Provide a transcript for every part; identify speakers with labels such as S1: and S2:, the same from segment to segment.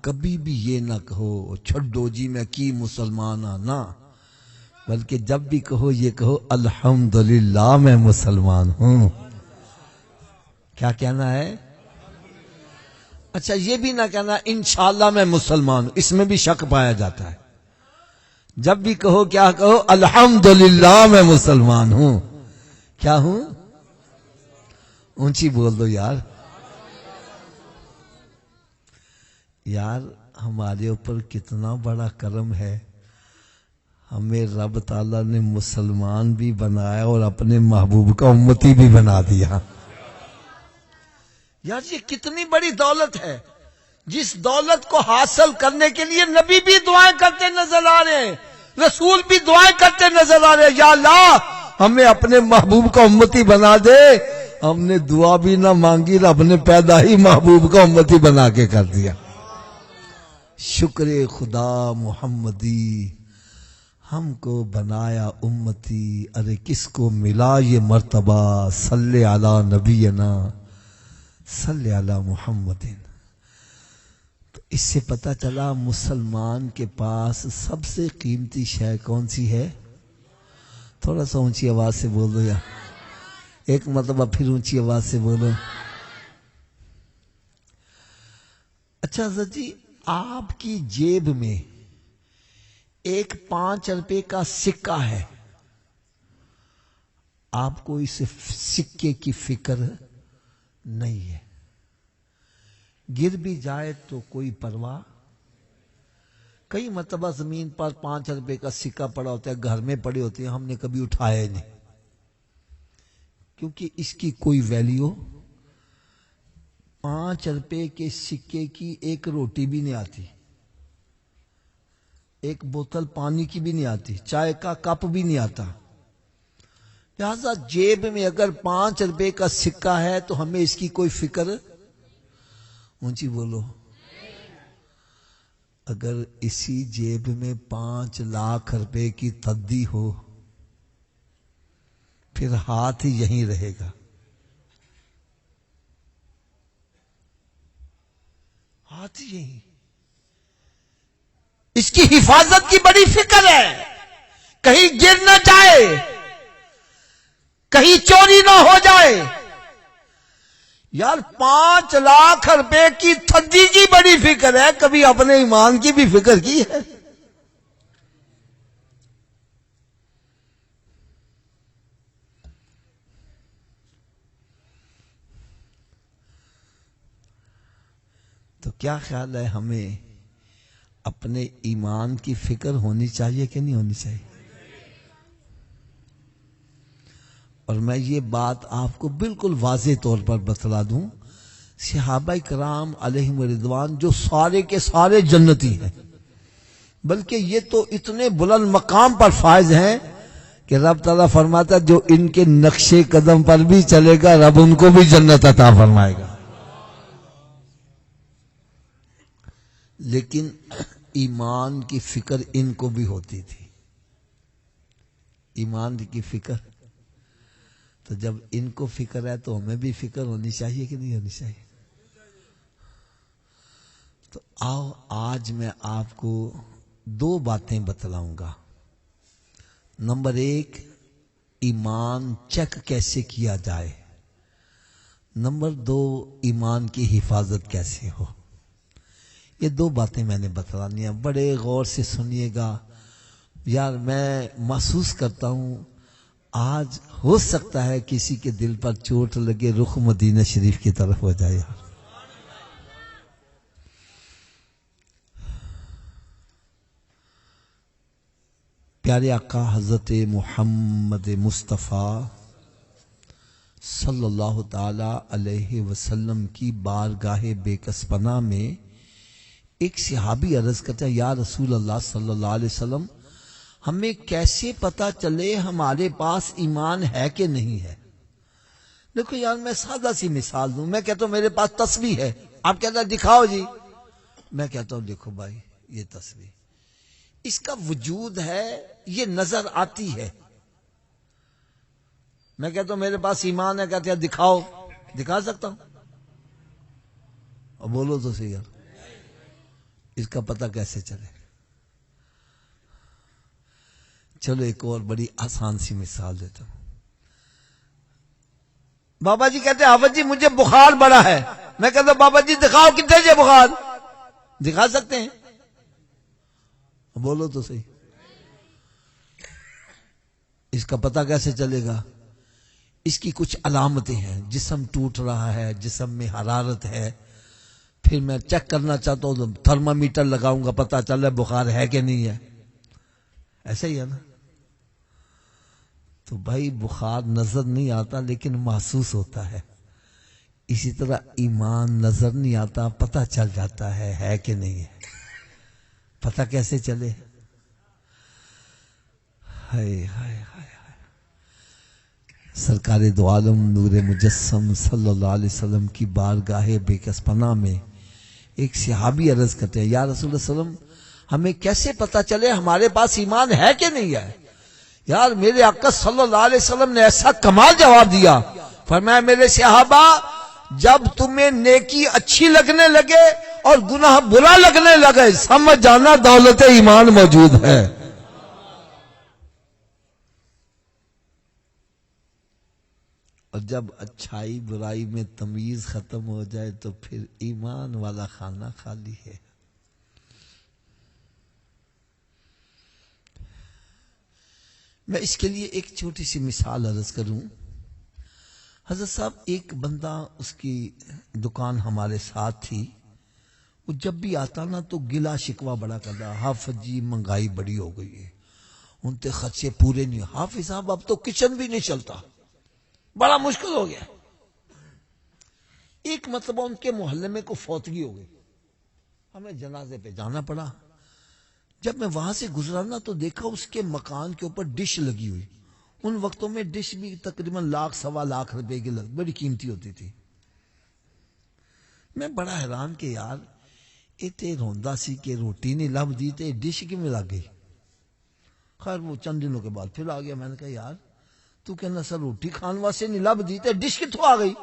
S1: کبھی بھی یہ نہ کہو چھڈو جی میں کی مسلمان آنا، بلکہ جب بھی کہو یہ کہو الحمدللہ میں مسلمان ہوں۔ کیا کہنا ہے؟ اچھا یہ بھی نہ کہنا انشاءاللہ میں مسلمان ہوں، اس میں بھی شک پایا جاتا ہے۔ جب بھی کہو کیا کہو الحمدللہ میں مسلمان ہوں۔ کیا ہوں؟ اونچی بول دو یار۔ یار ہمارے اوپر کتنا بڑا کرم ہے، ہمیں رب تعالیٰ نے مسلمان بھی بنایا اور اپنے محبوب کا امتی بھی بنا دیا۔ یار یہ کتنی بڑی دولت ہے، جس دولت کو حاصل کرنے کے لیے نبی بھی دعائیں کرتے نظر آ رہے ہیں، رسول بھی دعائیں کرتے نظر آ رہے ہیں، یا اللہ ہمیں اپنے محبوب کا امتی بنا دے۔ ہم نے دعا بھی نہ مانگی، رب نے پیدا ہی محبوب کا امتی بنا کے کر دیا۔ شکر خدا محمدی ہم کو بنایا امتی، ارے کس کو ملا یہ مرتبہ، صلی علی نبینا صلی علی محمد۔ تو اس سے پتہ چلا مسلمان کے پاس سب سے قیمتی شے کون سی ہے؟ تھوڑا سا اونچی آواز سے بول دو یا ایک مرتبہ پھر اونچی آواز سے بولو۔ اچھا حضرت جی، آپ کی جیب میں ایک 5 روپے کا سکہ ہے، آپ کو اس سکے کی فکر نہیں ہے، گر بھی جائے تو کوئی پرواہ۔ کئی مرتبہ زمین پر 5 روپے کا سکہ پڑا ہوتا ہے، گھر میں پڑے ہوتے ہیں، ہم نے کبھی اٹھایا نہیں، کیونکہ اس کی کوئی ویلیو 5 روپے کے سکے کی ایک روٹی بھی نہیں آتی، ایک بوتل پانی کی بھی نہیں آتی، چائے کا کپ بھی نہیں آتا۔ لہذا جیب میں اگر 5 روپے کا سکہ ہے تو ہمیں اس کی کوئی فکر، اونچی بولو، اگر اسی جیب میں 5 لاکھ روپے کی تدی ہو پھر ہاتھ ہی یہیں رہے گا، ہاتھ ہی یہیں۔ اس کی حفاظت کی بڑی فکر ہے، کہیں گر نہ جائے، کہیں چوری نہ ہو جائے۔ یار 5 لاکھ روپے کی تھدی کی بڑی فکر ہے، کبھی اپنے ایمان کی بھی فکر کی ہے؟ تو کیا خیال ہے، ہمیں اپنے ایمان کی فکر ہونی چاہیے کہ نہیں ہونی چاہیے؟ اور میں یہ بات آپ کو بالکل واضح طور پر بتلا دوں، صحابہ کرام علیہم رضوان جو سارے کے سارے جنتی ہیں، بلکہ یہ تو اتنے بلند مقام پر فائز ہیں کہ رب تعالیٰ فرماتا جو ان کے نقش قدم پر بھی چلے گا رب ان کو بھی جنت عطا فرمائے گا۔ لیکن ایمان کی فکر ان کو بھی ہوتی تھی، ایمان کی فکر، تو جب ان کو فکر ہے تو ہمیں بھی فکر ہونی چاہیے کہ نہیں ہونی چاہیے؟ تو آؤ آج میں آپ کو 2 باتیں بتلاؤں گا۔ نمبر 1، ایمان چیک کیسے کیا جائے۔ نمبر 2، ایمان کی حفاظت کیسے ہو۔ یہ 2 باتیں میں نے بتلانی ہیں، بڑے غور سے سنیے گا۔ یار میں محسوس کرتا ہوں آج ہو سکتا ہے کسی کے دل پر چوٹ لگے، رخ مدینہ شریف کی طرف ہو جائے۔ یار پیارے آقا حضرت محمد مصطفیٰ صلی اللہ تعالی علیہ وسلم کی بارگاہ بے کس پناہ میں ایک صحابی عرض کرتا ہے، یا رسول اللہ صلی اللہ علیہ وسلم ہمیں کیسے پتا چلے ہمارے پاس ایمان ہے کہ نہیں ہے؟ دیکھو یار میں سادہ سی مثال دوں، میں کہتا ہوں میرے پاس تسبیح ہے، آپ کہتا ہے دکھاؤ جی، میں کہتا ہوں دیکھو بھائی یہ تسبیح، اس کا وجود ہے، یہ نظر آتی ہے۔ میں کہتا ہوں میرے پاس ایمان ہے، کہتے ہیں دکھاؤ، دکھا سکتا ہوں؟ اور بولو تو صحیح یار، اس کا پتہ کیسے چلے؟ چلو ایک اور بڑی آسان سی مثال دیتا ہوں. بابا جی کہتے ہیں حافظ جی مجھے بخار بڑا ہے. میں کہتا ہوں بابا جی دکھاؤ کتنے جے بخار. دکھا سکتے ہیں؟ بولو تو صحیح. اس کا پتہ کیسے چلے گا؟ اس کی کچھ علامتیں ہیں. جسم ٹوٹ رہا ہے، جسم میں حرارت ہے. پھر میں چیک کرنا چاہتا ہوں تو تھرمامیٹر لگاؤں گا، پتہ چل رہا ہے بخار ہے کہ نہیں ہے. ایسا ہی ہے نا؟ تو بھائی بخار نظر نہیں آتا لیکن محسوس ہوتا ہے. اسی طرح ایمان نظر نہیں آتا، پتہ چل جاتا ہے کہ نہیں ہے. پتہ کیسے چلے؟ ہائے ہائے ہائے. سرکار دو عالم نور مجسم صلی اللہ علیہ وسلم کی بارگاہ بے کس پناہ میں ایک صحابی عرض کرتے ہیں یا رسول اللہ صلی اللہ علیہ وسلم ہمیں کیسے پتہ چلے ہمارے پاس ایمان ہے کہ نہیں ہے؟ یار میرے آقا صلی اللہ علیہ وسلم نے ایسا کمال جواب دیا. فرمایا میرے صحابہ جب تمہیں نیکی اچھی لگنے لگے اور گناہ برا لگنے لگے سمجھ جانا دولت ایمان موجود ہے. اور جب اچھائی برائی میں تمیز ختم ہو جائے تو پھر ایمان والا کھانا خالی ہے. میں اس کے لیے ایک چھوٹی سی مثال عرض کروں. حضرت صاحب ایک بندہ، اس کی دکان ہمارے ساتھ تھی. وہ جب بھی آتا نا تو گلا شکوہ بڑا کرتا، حافظ جی مہنگائی بڑی ہو گئی ہے، ان کے خرچے پورے نہیں. حافظ صاحب اب تو کچن بھی نہیں چلتا، بڑا مشکل ہو گیا. ایک مرتبہ ان کے محلے میں کوئی فوتگی ہو گئی، ہمیں جنازے پہ جانا پڑا. جب میں وہاں سے گزرا نا تو دیکھا اس کے مکان کے اوپر ڈش لگی ہوئی. ان وقتوں میں ڈش بھی تقریباً 1,00,000-1.25 روپے کی بڑی قیمتی ہوتی تھی. میں بڑا حیران کہ یار اتنے روندا سی کہ روٹی نہیں لب دی تے ڈش کی میں لگ گئی. خیر وہ چند دنوں کے بعد پھر آ گیا. میں نے کہا یار تو کہنا سر روٹی کھان واسطے نہیں لب دی تے ڈش کتوں آ گئی؟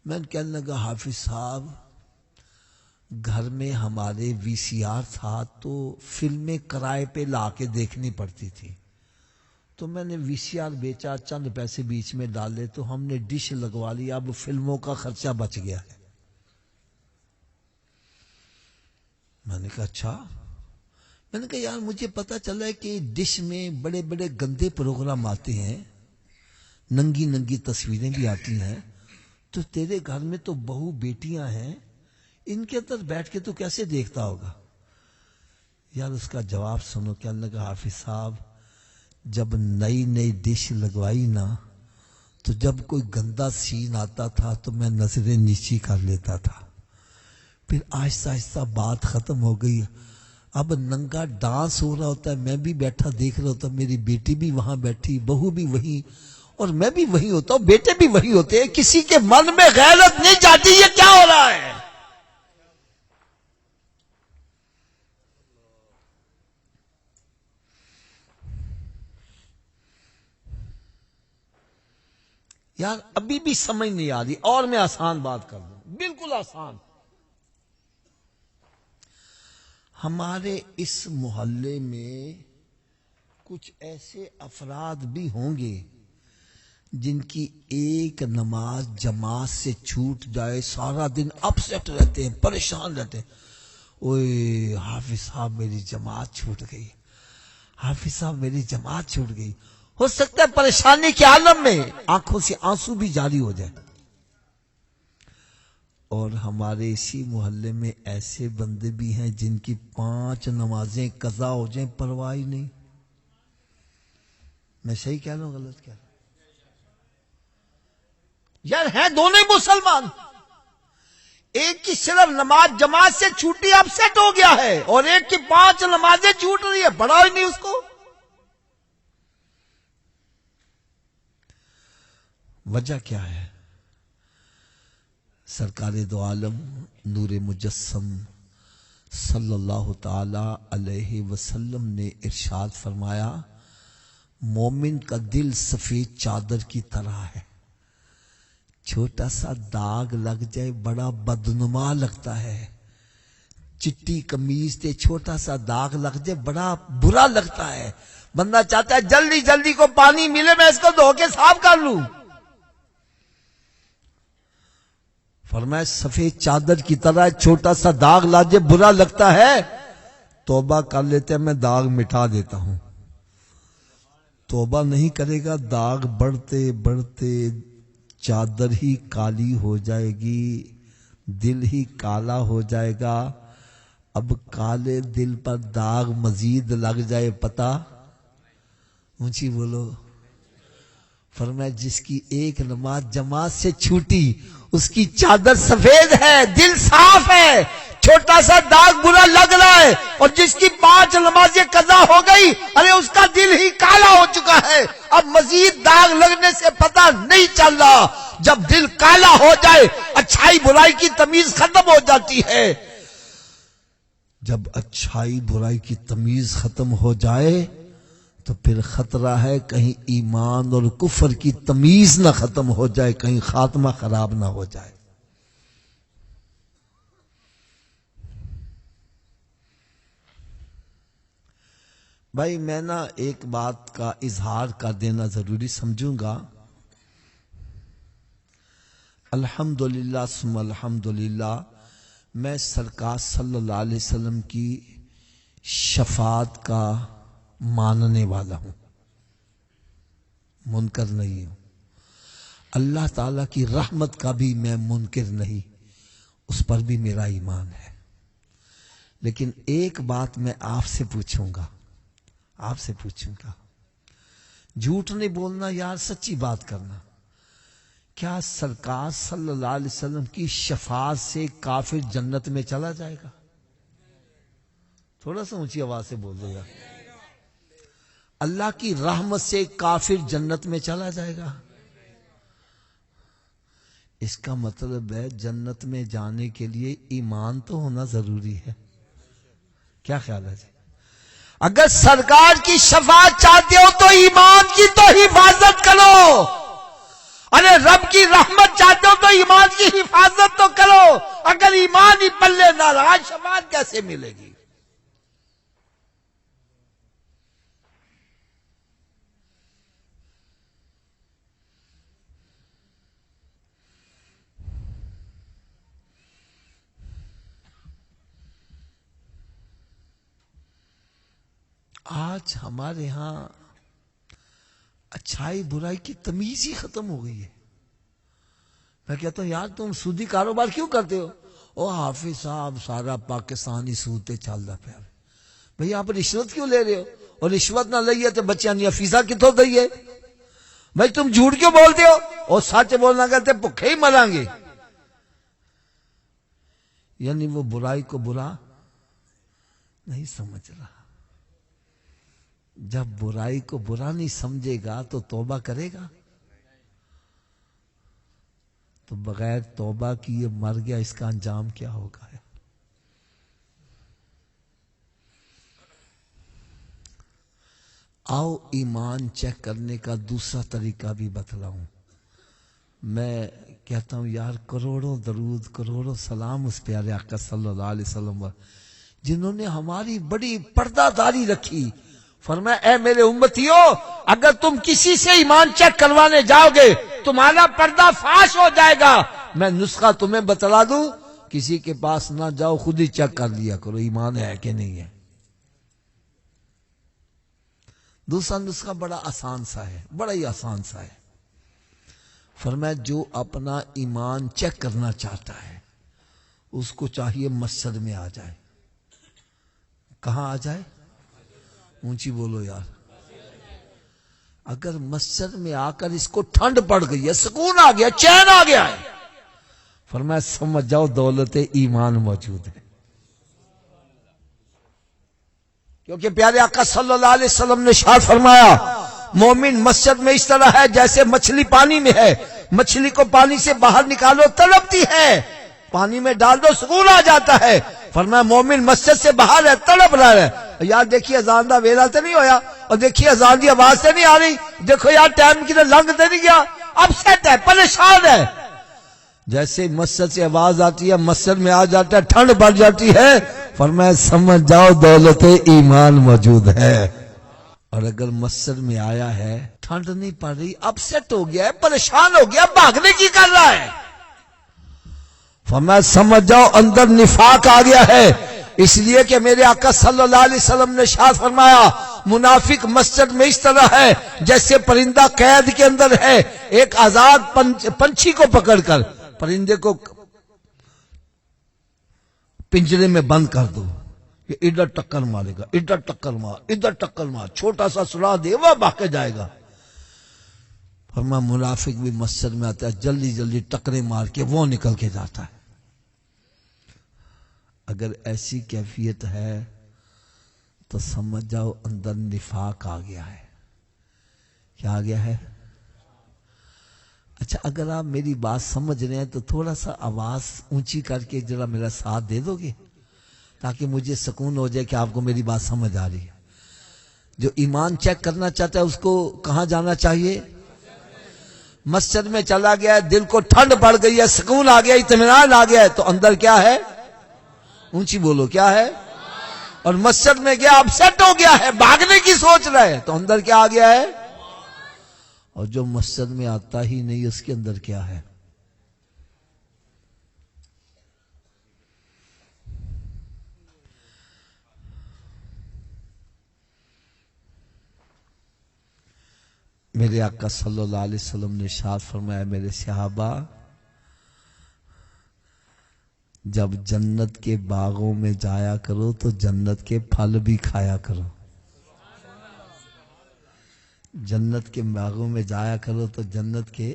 S1: میں کہنے لگا حافظ صاحب گھر میں ہمارے وی سی آر تھا تو فلمیں کرائے پہ لا کے دیکھنی پڑتی تھی، تو میں نے وی سی آر بیچا، چند پیسے بیچ میں ڈالے تو ہم نے ڈش لگوا لی. اب فلموں کا خرچہ بچ گیا ہے. میں نے کہا اچھا. میں نے کہا یار مجھے پتا چلا ہے کہ ڈش میں بڑے بڑے گندے پروگرام آتے ہیں، ننگی ننگی تصویریں بھی آتی ہیں، تو تیرے گھر میں تو بہو بیٹیاں ہیں، ان کے اندر بیٹھ کے تو کیسے دیکھتا ہوگا؟ یار اس کا جواب سنو. کہنے لگا حافظ صاحب جب نئی نئی ڈش لگوائی نا تو جب کوئی گندا سین آتا تھا تو میں نظریں نیچی کر لیتا تھا. پھر آہستہ آہستہ بات ختم ہو گئی. اب ننگا ڈانس ہو رہا ہوتا ہے، میں بھی بیٹھا دیکھ رہا ہوتا، میری بیٹی بھی وہاں بیٹھی، بہو بھی وہی، اور میں بھی وہی ہوتا ہوں، بیٹے بھی وہی ہوتے ہیں. کسی کے من میں غیرت نہیں جاتی یہ کیا ہو رہا ہے؟ یار ابھی بھی سمجھ نہیں آ رہی. اور میں آسان بات کر دوں، بالکل آسان. ہمارے اس محلے میں کچھ ایسے افراد بھی ہوں گے جن کی ایک نماز جماعت سے چھوٹ جائے سارا دن اپسیٹ رہتے ہیں، پریشان رہتے ہیں. اوئے حافظ صاحب میری جماعت چھوٹ گئی، حافظ صاحب میری جماعت چھوٹ گئی. ہو سکتا ہے پریشانی کے عالم میں آنکھوں سے آنسو بھی جاری ہو جائے. اور ہمارے اسی محلے میں ایسے بندے بھی ہیں جن کی 5 نمازیں قضا ہو جائیں پرواہ ہی نہیں. میں صحیح کہہ رہا ہوں غلط کہہ رہا ہوں؟ یار ہیں دونوں ہی مسلمان، ایک کی صرف نماز جماعت سے چھوٹی اپسیٹ ہو گیا ہے اور ایک کی 5 نمازیں چھوٹ رہی ہے، بڑا ہی نہیں اس کو. وجہ کیا ہے؟ سرکار دو عالم نور مجسم صلی اللہ تعالی علیہ وسلم نے ارشاد فرمایا مومن کا دل سفید چادر کی طرح ہے، چھوٹا سا داغ لگ جائے بڑا بدنما لگتا ہے، چٹی قمیض تے چھوٹا سا داغ لگ جائے بڑا برا لگتا ہے. بندہ چاہتا ہے جلدی جلدی کو پانی ملے میں اس کو دھو کے صاف کر لوں. فرمایا سفید چادر کی طرح چھوٹا سا داغ لگ جائے برا لگتا ہے، توبہ کر لیتے ہیں میں داغ مٹا دیتا ہوں. توبہ نہیں کرے گا داغ بڑھتے بڑھتے چادر ہی کالی ہو جائے گی، دل ہی کالا ہو جائے گا. اب کالے دل پر داغ مزید لگ جائے پتہ، اونچی بولو. فرمایا جس کی ایک نماز جماعت سے چھوٹی اس کی چادر سفید ہے، دل صاف ہے، چھوٹا سا داغ برا لگ رہا ہے. اور جس کی 5 نمازیں قضا ہو گئی، ارے اس کا دل ہی کالا ہو چکا ہے، اب مزید داغ لگنے سے پتہ نہیں چل رہا. جب دل کالا ہو جائے اچھائی برائی کی تمیز ختم ہو جاتی ہے. جب اچھائی برائی کی تمیز ختم ہو جائے تو پھر خطرہ ہے کہیں ایمان اور کفر کی تمیز نہ ختم ہو جائے، کہیں خاتمہ خراب نہ ہو جائے. بھائی میں نا ایک بات کا اظہار کر دینا ضروری سمجھوں گا. الحمدللہ ثم الحمدللہ میں سرکار صلی اللہ علیہ وسلم کی شفاعت کا ماننے والا ہوں، منکر نہیں ہوں. اللہ تعالیٰ کی رحمت کا بھی میں منکر نہیں، اس پر بھی میرا ایمان ہے. لیکن ایک بات میں آپ سے پوچھوں گا، جھوٹ نہیں بولنا یار، سچی بات کرنا. کیا سرکار صلی اللہ علیہ وسلم کی شفاعت سے کافر جنت میں چلا جائے گا؟ تھوڑا سا اونچی آواز سے بول دو یار. اللہ کی رحمت سے کافر جنت میں چلا جائے گا؟ اس کا مطلب ہے جنت میں جانے کے لیے ایمان تو ہونا ضروری ہے. کیا خیال ہے جی؟ اگر سرکار کی شفاعت چاہتے ہو تو ایمان کی تو حفاظت کرو. ارے رب کی رحمت چاہتے ہو تو ایمان کی حفاظت تو کرو. اگر ایمان ہی پلے نہ رہا شفاعت کیسے ملے گی؟ آج ہمارے ہاں اچھائی برائی کی تمیز ہی ختم ہو گئی ہے. میں کہتا ہوں یار تم سودی کاروبار کیوں کرتے ہو؟ او حافظ صاحب سارا پاکستانی سودتے چل رہا پیا. بھئی آپ رشوت کیوں لے رہے ہو؟ اور رشوت نہ لئیے تو بچیاں نہیں فیسا کتوں دئیے؟ بھئی تم جھوٹ کیوں بولتے ہو؟ اور سچ بولنا کہتے بھوکے ہی مریں گے. یعنی وہ برائی کو برا نہیں سمجھ رہا. جب برائی کو برا نہیں سمجھے گا تو توبہ کرے گا؟ تو بغیر توبہ کی یہ مر گیا، اس کا انجام کیا ہوگا؟ آؤ ایمان چیک کرنے کا دوسرا طریقہ بھی بتلاؤں. میں کہتا ہوں یار کروڑوں درود کروڑوں سلام اس پیارے آقا صلی اللہ علیہ وسلم جنہوں نے ہماری بڑی پردہ داری رکھی. فرمایا اے میرے امتیو، اگر تم کسی سے ایمان چیک کروانے جاؤ گے تمہارا پردہ فاش ہو جائے گا. میں نسخہ تمہیں بتلا دوں، کسی کے پاس نہ جاؤ، خود ہی چیک کر لیا کرو ایمان ہے کہ نہیں ہے. دوسرا نسخہ بڑا آسان سا ہے، بڑا ہی آسان سا ہے. فرمایا جو اپنا ایمان چیک کرنا چاہتا ہے اس کو چاہیے مسجد میں آ جائے. کہاں آ جائے؟ اونچی بولو یار. اگر مسجد میں آ کر اس کو ٹھنڈ پڑ گئی ہے، سکون آ گیا، چین آ گیا ہے، فرمایا سمجھ جاؤ دولت ایمان موجود ہے. کیونکہ پیارے آقا صلی اللہ علیہ وسلم نے ارشاد فرمایا مومن مسجد میں اس طرح ہے جیسے مچھلی پانی میں ہے. مچھلی کو پانی سے باہر نکالو تڑپتی ہے، پانی میں ڈال دو سکون آ جاتا ہے. فرمایا مومن مسجد سے باہر ہے، تڑپ رہا ہے. یار دیکھیے اذان دا ویلا تو نہیں ہویا، اور دیکھیے اذان دی آواز سے نہیں آ رہی، دیکھو یار ٹائم کی لنگ تو نہیں گیا، اب سیٹ ہے، پریشان ہے. جیسے مسجد سے آواز آتی ہے مسجد میں آ جاتا ہے، ٹھنڈ بڑھ جاتی ہے، فرمایا سمجھ جاؤ دولت ایمان موجود ہے. اور اگر مسجد میں آیا ہے ٹھنڈ نہیں پڑ رہی اب سیٹ ہو گیا ہے پریشان ہو گیا بھاگنے کی کر رہا ہے فرمایا سمجھ جاؤ اندر نفاق آ گیا ہے. اس لیے کہ میرے آقا صلی اللہ علیہ وسلم نے ارشاد فرمایا منافق مسجد میں اس طرح ہے جیسے پرندہ قید کے اندر ہے. ایک آزاد پنچھی کو پکڑ کر پرندے کو پنجرے میں بند کر دو یہ ادھر ٹکر مارے گا ادھر ٹکر مار ادھر ٹکر مار چھوٹا سا سراغ دے وہ بھاگ کے جائے گا. فرمایا منافق بھی مسجد میں آتا ہے جلدی جلدی ٹکرے مار کے وہ نکل کے جاتا ہے. اگر ایسی کیفیت ہے تو سمجھ جاؤ اندر نفاق آ گیا ہے. کیا آ گیا ہے؟ اچھا اگر آپ میری بات سمجھ رہے ہیں تو تھوڑا سا آواز اونچی کر کے ذرا میرا ساتھ دے دو گے تاکہ مجھے سکون ہو جائے کہ آپ کو میری بات سمجھ آ رہی ہے. جو ایمان چیک کرنا چاہتا ہے اس کو کہاں جانا چاہیے؟ مسجد میں چلا گیا ہے دل کو ٹھنڈ پڑ گئی ہے سکون آ گیا اطمینان آ گیا ہے تو اندر کیا ہے؟ اونچی بولو کیا ہے؟ اور مسجد میں گیا اب سیٹ ہو گیا ہے بھاگنے کی سوچ رہا ہے تو اندر کیا آ گیا ہے؟ اور جو مسجد میں آتا ہی نہیں اس کے اندر کیا ہے؟ میرے آقا صلی اللہ علیہ وسلم نے ارشاد فرمایا میرے صحابہ جب جنت کے باغوں میں جایا کرو تو جنت کے پھل بھی کھایا کرو. جنت کے باغوں میں جایا کرو تو جنت کے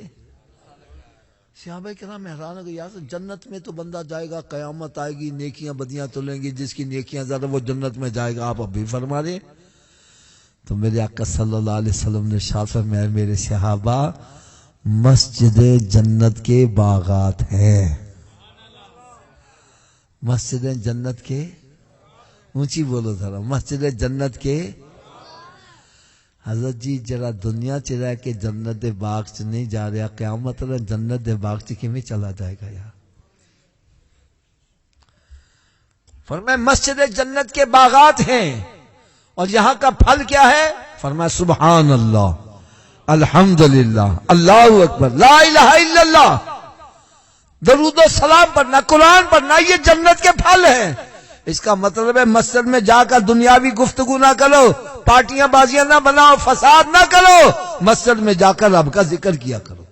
S1: صحابہ کرام حیران ہو گئے یار جنت میں تو بندہ جائے گا قیامت آئے گی نیکیاں بدیاں تلیں گی جس کی نیکیاں زیادہ وہ جنت میں جائے گا آپ ابھی فرما رہے. تو میرے آقا صلی اللہ علیہ وسلم نے ارشاد فرمایا میرے صحابہ مسجد جنت کے باغات ہیں. مسجد جنت کے اونچی بولو ذرا مسجد جنت کے. حضرت جی جرا دنیا چ رہ کے جنت دے باغ چ نہیں جا رہا قیامت اللہ جنت دے باغ چ کیویں چلا جائے گا یار. فرمایا مسجد جنت کے باغات ہیں اور یہاں کا پھل کیا ہے؟ فرمایا سبحان اللہ الحمدللہ اللہ اکبر لا الہ الا اللہ درود و سلام پڑھنا قرآن پڑھنا یہ جنت کے پھل ہیں. اس کا مطلب ہے مسجد میں جا کر دنیاوی گفتگو نہ کرو پارٹیاں بازیاں نہ بناؤ فساد نہ کرو مسجد میں جا کر رب کا ذکر کیا کرو.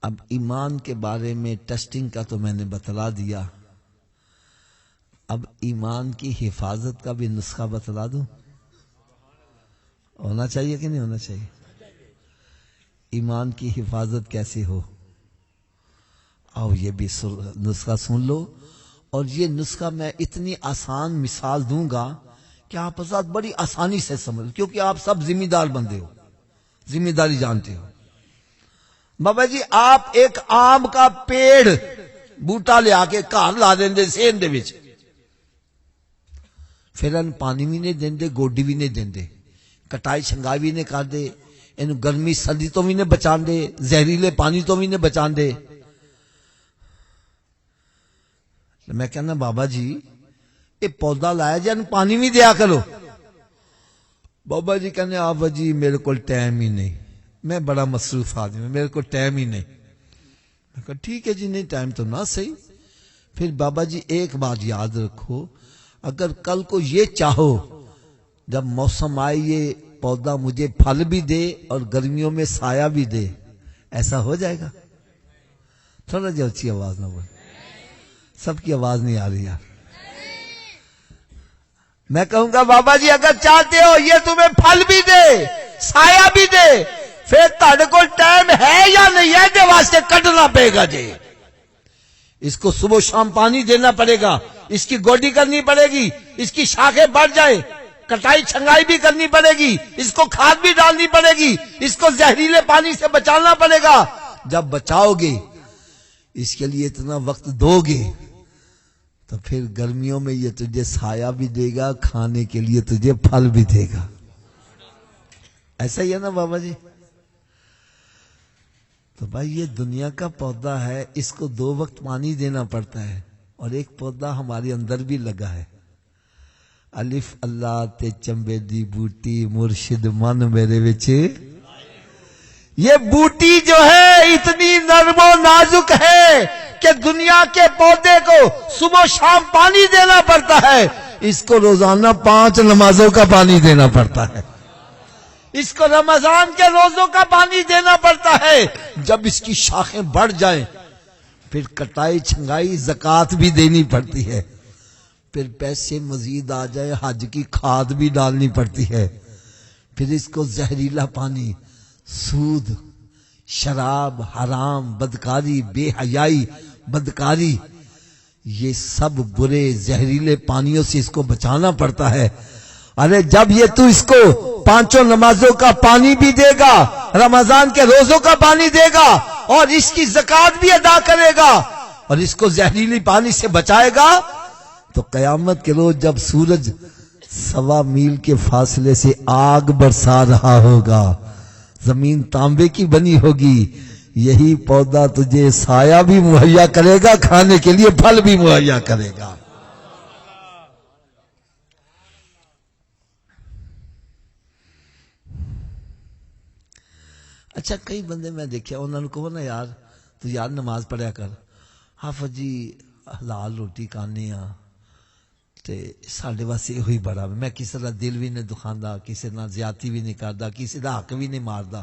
S1: اب ایمان کے بارے میں ٹیسٹنگ کا تو میں نے بتلا دیا اب ایمان کی حفاظت کا بھی نسخہ بتلا دوں ہونا چاہیے کہ نہیں ہونا چاہیے؟ ایمان کی حفاظت کیسے ہو آؤ یہ بھی نسخہ سن لو. اور یہ نسخہ میں اتنی آسان مثال دوں گا کہ آپ حضرات بڑی آسانی سے سمجھ کیونکہ آپ سب ذمہ دار بندے ہو ذمہ داری جانتے ہو. بابا جی آپ ایک آم کا پیڑ بوٹا لے آ کے گھر لا دیں سین دے وچ پھر ان پانی بھی نہیں دیندے گوڈی بھی نہیں دیندے کٹائی چھنگائی بھی نہیں کر دے ان گرمی سردی تو بھی نہیں بچان دے زہریلے پانی تو بھی نہیں بچان دے. میں کہنا بابا جی یہ پودا لایا جی ان پانی بھی دیا کرو. بابا جی کہنے آبا جی میرے کو ٹائم ہی نہیں میں بڑا مصروف آدمی ہوں میرے کو ٹائم ہی نہیں. میں کہا ٹھیک ہے جی نہیں ٹائم تو نہ صحیح. پھر بابا جی ایک بات یاد رکھو اگر کل کو یہ چاہو جب موسم آئے یہ پودا مجھے پھل بھی دے اور گرمیوں میں سایہ بھی دے ایسا ہو جائے گا؟ تھوڑا جا اچھی آواز نہ بول سب کی آواز نہیں آ رہی یار. میں کہوں گا بابا جی اگر چاہتے ہو یہ تمہیں پھل بھی دے سایہ بھی دے پھر تہاڈے کول ٹائم ہے یا نہیں ہے دے واسطے کڈنا پڑے گا جی. اس کو صبح شام پانی دینا پڑے گا اس کی گوڈی کرنی پڑے گی اس کی شاخیں بڑھ جائے کٹائی چھنگائی بھی کرنی پڑے گی اس کو کھاد بھی ڈالنی پڑے گی اس کو زہریلے پانی سے بچانا پڑے گا. جب بچاؤ گے اس کے لیے اتنا وقت دو گے تو پھر گرمیوں میں یہ تجھے سایہ بھی دے گا کھانے کے لیے تجھے پھل بھی دے گا. ایسا ہی ہے نا بابا جی؟ تو بھائی یہ دنیا کا پودا ہے، اس کو 2 وقت پانی دینا پڑتا ہے، اور ایک پودا ہمارے اندر بھی لگا ہے۔ الف اللہ تے چمبے دی بوٹی مرشد من میرے وچ، یہ بوٹی جو ہے اتنی نرم و نازک ہے کہ دنیا کے پودے کو صبح شام پانی دینا پڑتا ہے، اس کو روزانہ 5 نمازوں کا پانی دینا پڑتا ہے، اس کو رمضان کے روزوں کا پانی دینا پڑتا ہے۔ جب اس کی شاخیں بڑھ جائیں پھر کٹائی چھنگائی زکوٰۃ بھی دینی پڑتی ہے، پھر پیسے مزید آ جائے حج کی کھاد بھی ڈالنی پڑتی ہے، پھر اس کو زہریلا پانی، سود، شراب، حرام، بدکاری، بے حیائی، بدکاری، یہ سب برے زہریلے پانیوں سے اس کو بچانا پڑتا ہے۔ ارے جب یہ تو اس کو 5 نمازوں کا پانی بھی دے گا، رمضان کے روزوں کا پانی دے گا، اور اس کی زکوٰۃ بھی ادا کرے گا، اور اس کو زہریلی پانی سے بچائے گا، تو قیامت کے روز جب سورج 1.25 میل کے فاصلے سے آگ برسا رہا ہوگا، زمین تانبے کی بنی ہوگی، یہی پودا تجھے سایہ بھی مہیا کرے گا، کھانے کے لیے پھل بھی مہیا کرے گا۔ اچھا کئی بندے میں دیکھا، انہوں نے کہو نا یار تو یار نماز پڑھیا کر، حافظ جی حلال روٹی کھانے ہاں تے ساڈے واسطے ہوئی بڑا، میں کسی دا دل بھی نہیں دکھاندا، کسی نال زیادتی بھی نہیں کردا، کسی دا حق بھی نہیں ماردا۔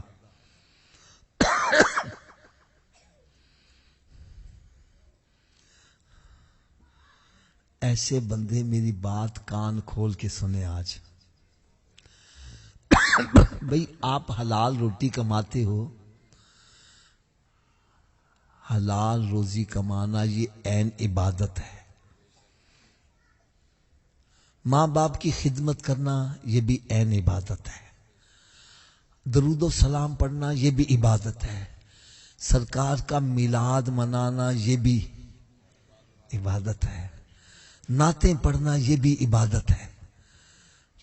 S1: ایسے بندے میری بات کان کھول کے سنے آج۔ بھئی آپ حلال روٹی کماتے ہو، حلال روزی کمانا یہ عین عبادت ہے، ماں باپ کی خدمت کرنا یہ بھی عین عبادت ہے، درود و سلام پڑھنا یہ بھی عبادت ہے، سرکار کا میلاد منانا یہ بھی عبادت ہے، نعتیں پڑھنا یہ بھی عبادت ہے،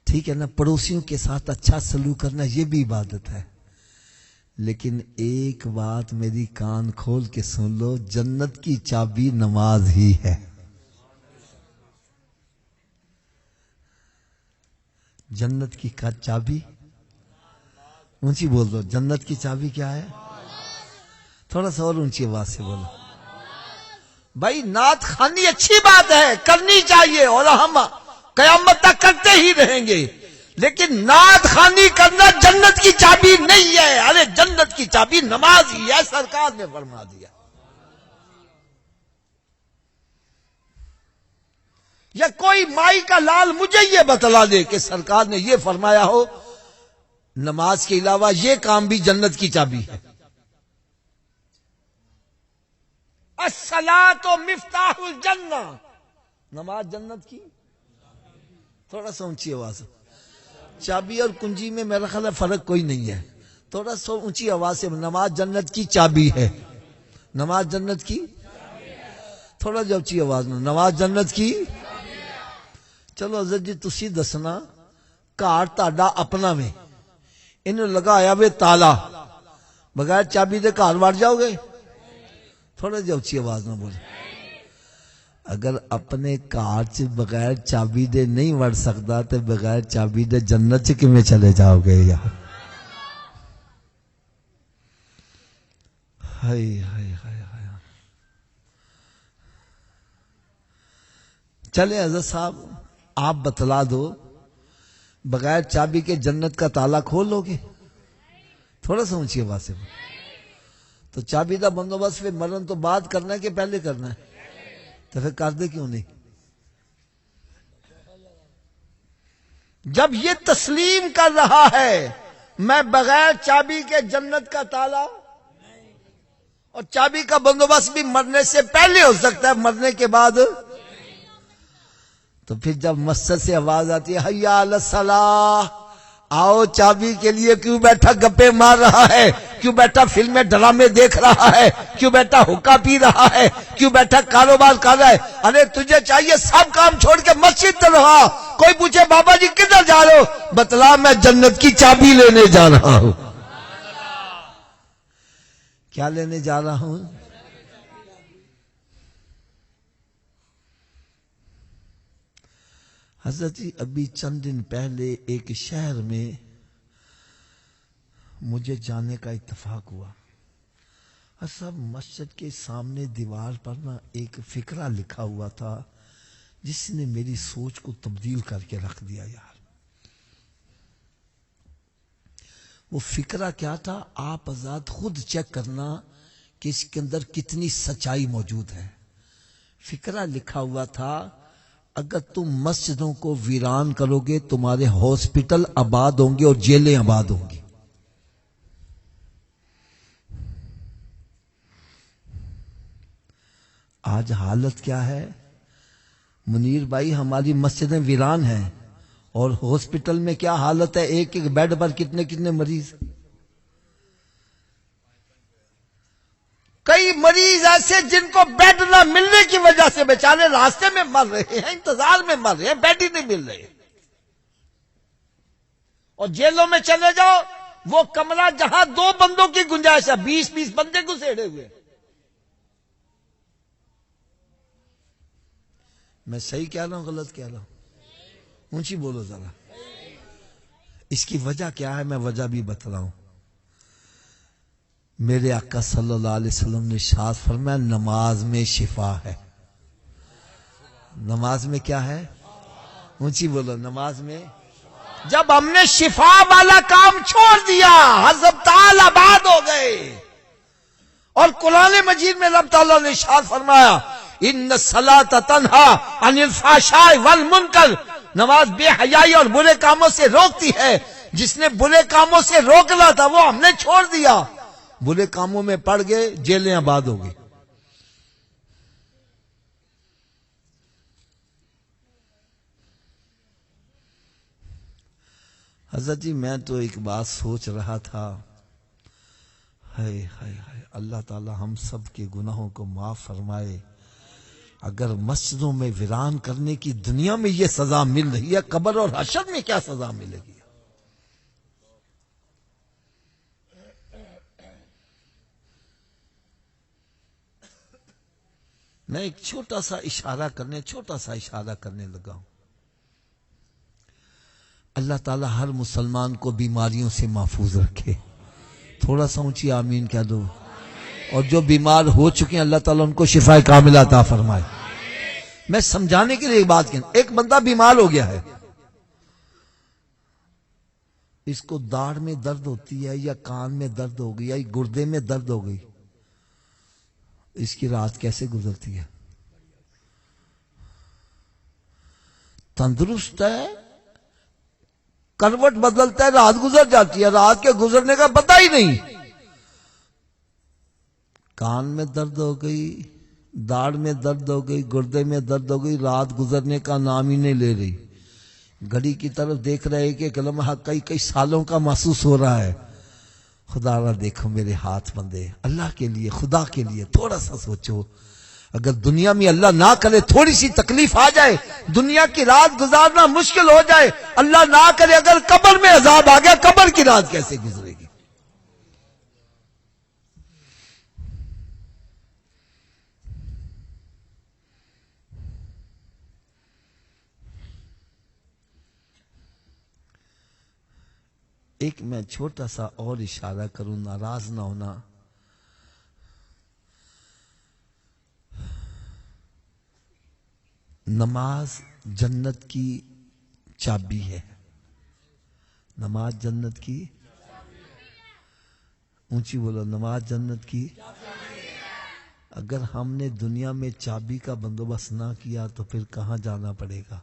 S1: ٹھیک ہے نا، پڑوسیوں کے ساتھ اچھا سلوک کرنا یہ بھی عبادت ہے۔ لیکن ایک بات میری کان کھول کے سن لو، جنت کی چابی نماز ہی ہے۔ جنت کی چابی، اونچی بول دو، جنت کی چابی کیا ہے؟ تھوڑا سا اور اونچی آواز سے بولو۔ بھائی نعت خوانی اچھی بات ہے، کرنی چاہیے، اور ہم قیامت تک کرتے ہی رہیں گے، لیکن نعت خوانی کرنا جنت کی چابی نہیں ہے۔ ارے جنت کی چابی نماز ہی ہے، سرکار نے فرما دیا۔ یا کوئی مائی کا لال مجھے یہ بتلا دے کہ سرکار نے یہ فرمایا ہو نماز کے علاوہ یہ کام بھی جنت کی چابی ہے۔ الصلاۃ مفتاح الجنہ، نماز جنت کی، تھوڑا سا اونچی آواز، چابی اور کنجی میں میرا خیال ہے فرق کوئی نہیں ہے، تھوڑا سا اونچی آواز سے، نماز جنت کی چابی ہے، نماز جنت کی، تھوڑا جا اونچی آواز میں، نماز جنت کی۔ چلو حضرت جی تسی دسنا، گھر تہاڈا اپنا میں انہوں لگایا وے تالا، بغیر چابی دے گھر وڑ جاؤ گے؟ تھوڑا جا اونچی آواز نہ بولے۔ اگر اپنے گھر چ بغیر چابی دے نہیں وڑ سکتا تو بغیر چابی دے جنت چ کیویں چلے جاؤ گے یار؟ ہائے ہائے ہائے ہائے۔ چلے حضرت صاحب آپ بتلا دو، بغیر چابی کے جنت کا تالا کھول لو گے؟ تھوڑا سا اونچی آواز سے۔ تو چابی کا بندوبست پھر مرن تو بعد کرنا ہے کہ پہلے کرنا ہے؟ تو پھر کر دے کیوں نہیں؟ جب یہ تسلیم کر رہا ہے میں بغیر چابی کے جنت کا تالا، اور چابی کا بندوبست بھی مرنے سے پہلے ہو سکتا ہے، مرنے کے بعد، تو پھر جب مسجد سے آواز آتی ہے حیا علی الصلاۃ، آؤ چابی کے لیے کیوں بیٹھا گپے مار رہا ہے، کیوں بیٹھا فلمیں ڈرامے دیکھ رہا ہے، کیوں بیٹھا حقہ پی رہا ہے، کیوں بیٹھا کاروبار کر رہا ہے؟ ارے تجھے چاہیے سب کام چھوڑ کے مسجد طرف آ۔ کوئی پوچھے بابا جی کدھر جا رہے ہو، بتلا میں جنت کی چابی لینے جا رہا ہوں۔ کیا لینے جا رہا ہوں؟ حضرت جی ابھی چند دن پہلے ایک شہر میں مجھے جانے کا اتفاق ہوا، اور سب مسجد کے سامنے دیوار پر نا ایک فقرہ لکھا ہوا تھا جس نے میری سوچ کو تبدیل کر کے رکھ دیا یار۔ وہ فقرہ کیا تھا؟ آپ آزاد خود چیک کرنا کہ اس کے اندر کتنی سچائی موجود ہے۔ فقرہ لکھا ہوا تھا، اگر تم مسجدوں کو ویران کرو گے تمہارے ہاسپٹل آباد ہوں گے اور جیلیں آباد ہوں گی۔ آج حالت کیا ہے منیر بھائی؟ ہماری مسجدیں ویران ہیں اور ہاسپٹل میں کیا حالت ہے؟ ایک ایک بیڈ پر کتنے کتنے مریض، کئی مریض ایسے جن کو بیڈ نہ ملنے کی وجہ سے بیچارے راستے میں مر رہے ہیں، انتظار میں مر رہے ہیں، بیڈ ہی نہیں مل رہے۔ اور جیلوں میں چلے جاؤ، وہ کمرہ جہاں 2 بندوں کی گنجائش ہے 20-20 بندے گھسیڑے ہوئے۔ میں صحیح کہہ رہا ہوں غلط کہہ رہا ہوں؟ اونچی بولو ذرا۔ اس کی وجہ کیا ہے؟ میں وجہ بھی بتا رہا ہوں۔ میرے آقا صلی اللہ علیہ وسلم نے ارشاد فرمایا نماز میں شفا ہے۔ نماز میں کیا ہے؟ اونچی بولو، نماز میں۔ جب ہم نے شفا والا کام چھوڑ دیا، ہسپتال آباد ہو گئے۔ اور قرآن مجید میں رب تعالیٰ نے ارشاد فرمایا ان الصلاۃ تنہا عن الفحشاء والمنکر، نماز بے حیائی اور برے کاموں سے روکتی ہے۔ جس نے برے کاموں سے روکنا تھا وہ ہم نے چھوڑ دیا، برے کاموں میں پڑ گئے، جیلیں آباد ہو گئی۔ حضرت جی میں تو ایک بات سوچ رہا تھا، ہائے ہائے ہائے، اللہ تعالی ہم سب کے گناہوں کو معاف فرمائے۔ اگر مسجدوں میں ویران کرنے کی دنیا میں یہ سزا مل رہی ہے، قبر اور حشر میں کیا سزا ملے گی؟ میں ایک چھوٹا سا اشارہ کرنے لگا ہوں۔ اللہ تعالی ہر مسلمان کو بیماریوں سے محفوظ رکھے۔ تھوڑا سا اونچی آمین کہہ دو۔ اور جو بیمار ہو چکے ہیں اللہ تعالیٰ ان کو شفا کاملہ عطا فرمائے۔ میں سمجھانے کے لیے ایک بات کہنا، ایک بندہ بیمار ہو گیا ہے، اس کو داڑھ میں درد ہوتی ہے یا کان میں درد ہو گئی یا گردے میں درد ہو گئی، اس کی رات کیسے گزرتی ہے؟ تندرست ہے، کروٹ بدلتا ہے، رات گزر جاتی ہے، رات کے گزرنے کا پتہ ہی نہیں۔ کان میں درد ہو گئی، داڑھ میں درد ہو گئی، گردے میں درد ہو گئی، رات گزرنے کا نام ہی نہیں لے رہی۔ گھڑی کی طرف دیکھ رہے کہ کلمہ کئی سالوں کا محسوس ہو رہا ہے۔ خدا را دیکھو میرے ہاتھ بندے، اللہ کے لیے، خدا کے لیے تھوڑا سا سوچو، اگر دنیا میں اللہ نہ کرے تھوڑی سی تکلیف آ جائے، دنیا کی رات گزارنا مشکل ہو جائے، اللہ نہ کرے اگر قبر میں عذاب آ گیا، قبر کی رات کیسے گزرے گی؟ ایک میں چھوٹا سا اور اشارہ کروں، ناراض نہ ہونا۔ نماز جنت کی چابی ہے۔ نماز جنت کی، اونچی بولو، نماز جنت کی۔ اگر ہم نے دنیا میں چابی کا بندوبست نہ کیا تو پھر کہاں جانا پڑے گا؟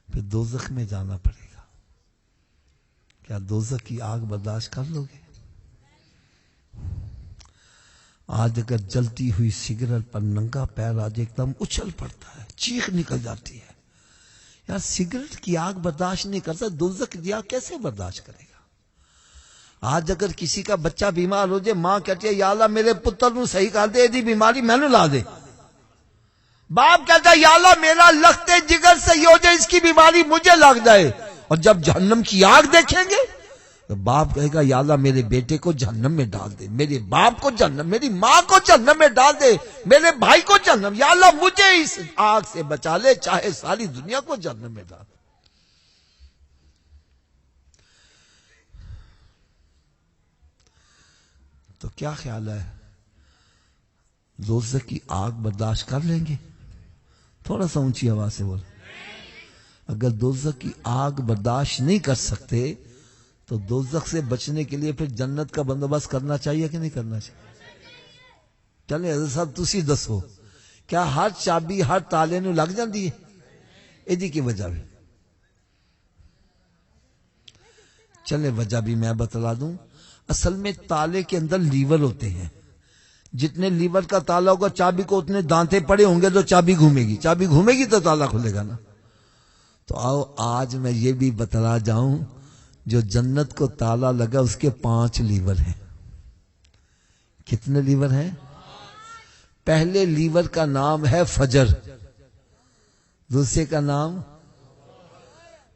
S1: پھر دوزخ میں جانا پڑے گا۔ کیا دوزخ کی آگ برداشت کر لو گے؟ آج اگر جلتی ہوئی سگریٹ پر ننگا پیر آج ایک دم اچھل پڑتا ہے، چیخ نکل جاتی ہے، یار سگریٹ کی آگ برداشت نہیں کرتا، دوزخ کی آگ کیسے برداشت کرے گا؟ آج اگر کسی کا بچہ بیمار ہو جائے، ماں کہتی ہے یا اللہ میرے پتر نو صحیح کر دے، دی بیماری میں نو لا دے۔ باپ کہتا ہے یا اللہ میرا لختے جگر صحیح ہو جائے، اس کی بیماری مجھے لگ جائے۔ اور جب جہنم کی آگ دیکھیں گے، تو باپ کہے گا یا اللہ میرے بیٹے کو جہنم میں ڈال دے، میرے باپ کو جہنم، میری ماں کو جہنم میں ڈال دے، میرے بھائی کو جہنم، یا اللہ مجھے اس آگ سے بچا لے، چاہے ساری دنیا کو جہنم میں ڈال۔ تو کیا خیال ہے، دوزخ کی آگ برداشت کر لیں گے؟ تھوڑا سا اونچی آواز سے بول۔ اگر دوزخ کی آگ برداشت نہیں کر سکتے تو دوزخ سے بچنے کے لیے پھر جنت کا بندوبست کرنا چاہیے کہ نہیں کرنا چاہیے؟ چلے حضرت صاحب تسی دسو، کیا ہر چابی ہر تالے نو لگ جاندی ہے؟ ایدی کی وجہ بھی چلے وجہ بھی میں بتلا دوں۔ اصل میں تالے کے اندر لیور ہوتے ہیں، جتنے لیور کا تالا ہوگا چابی کو اتنے دانتے پڑے ہوں گے تو چابی گھومے گی، چابی گھومے گی تو تالا کھلے گا نا۔ تو آؤ آج میں یہ بھی بتلا جاؤں، جو جنت کو تالا لگا اس کے 5 لیور ہیں۔ کتنے لیور ہیں؟ پہلے لیور کا نام ہے فجر، دوسرے کا نام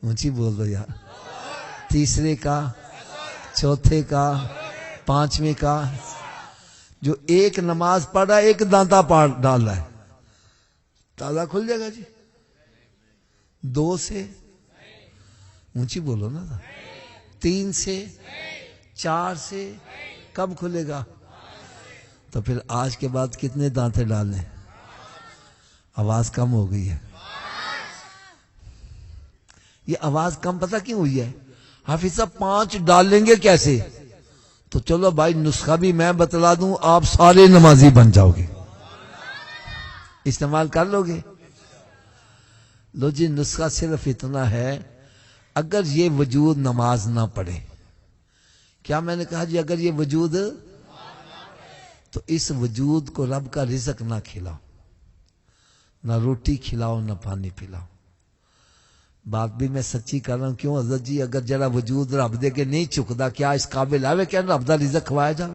S1: اونچی بول دو یار، تیسرے کا، چوتھے کا، 5ویں کا۔ جو ایک نماز پڑھ رہا ہے ایک دانتا ڈال رہا ہے، تالا کھل جائے گا جی؟ 2 سے اونچی بولو نا، 3 سے، 4 سے، کب کھلے گا؟ تو پھر آج کے بعد کتنے دانتے ڈالنے؟ آواز کم ہو گئی ہے۔ یہ آواز کم پتہ کیوں ہوئی ہے؟ حافظ صاحب 5 ڈال لیں گے کیسے؟ تو چلو بھائی نسخہ بھی میں بتلا دوں، آپ سارے نمازی بن جاؤ گے، استعمال کر لو گے۔ لو جی نسخہ صرف اتنا ہے، اگر یہ وجود نماز نہ پڑھے، کیا میں نے کہا جی اگر یہ وجود، تو اس وجود کو رب کا رزق نہ کھلاؤ، نہ روٹی کھلاؤ نہ پانی پلاؤ۔ بات بھی میں سچی کر رہا ہوں، کیوں حضرت جی اگر جرا وجود رب دے کے نہیں چکتا، کیا اس قابل ہے کہ رب دا رزق کھوایا جائے؟